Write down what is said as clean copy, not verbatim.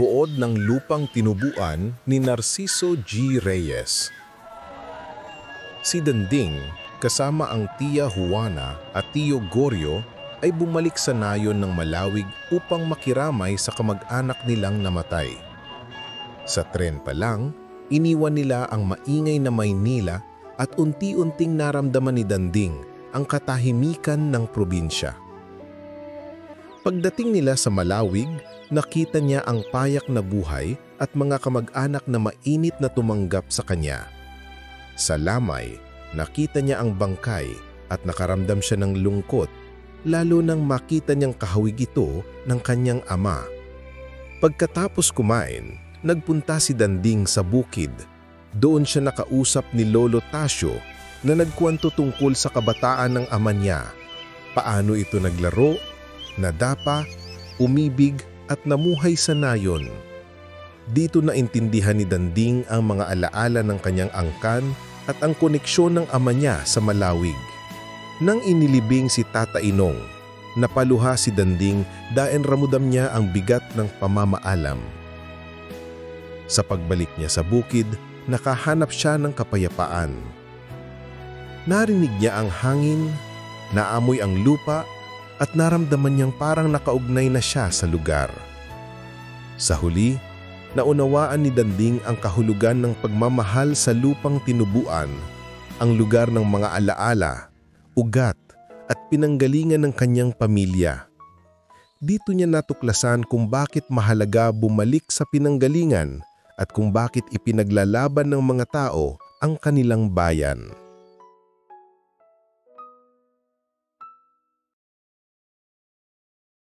buod ng lupang tinubuan ni Narciso G. Reyes. Si Danding, kasama ang tiya Juana at tiyo Goryo, ay bumalik sa nayon ng Malawig upang makiramay sa kamag-anak nilang namatay. Sa tren pa lang, iniwan nila ang maingay na Maynila at unti-unting naramdaman ni Danding ang katahimikan ng probinsya. Pagdating nila sa Malawig, nakita niya ang payak na buhay at mga kamag-anak na mainit na tumanggap sa kanya. Sa Lamay, nakita niya ang bangkay at nakaramdam siya ng lungkot, lalo nang makita niyang kahawig ito ng kanyang ama. Pagkatapos kumain, nagpunta si Danding sa bukid. Doon siya nakausap ni Lolo Tasio na nagkwento tungkol sa kabataan ng ama niya. Paano ito naglaro, nadapa, umibig at namuhay sa nayon. Dito naintindihan ni Danding ang mga alaala ng kanyang angkan at ang koneksyon ng ama niya sa Malawig. Nang inilibing si Tata Inong, napaluha si Danding dahil ramdam niya ang bigat ng pamamaalam. Sa pagbalik niya sa bukid, nakahanap siya ng kapayapaan. Narinig niya ang hangin, naamoy ang lupa, at naramdaman niyang parang nakaugnay na siya sa lugar. Sa huli, naunawaan ni Danding ang kahulugan ng pagmamahal sa lupang tinubuan, ang lugar ng mga alaala, ugat at pinanggalingan ng kanyang pamilya. Dito niya natuklasan kung bakit mahalaga bumalik sa pinanggalingan at kung bakit ipinaglalaban ng mga tao ang kanilang bayan.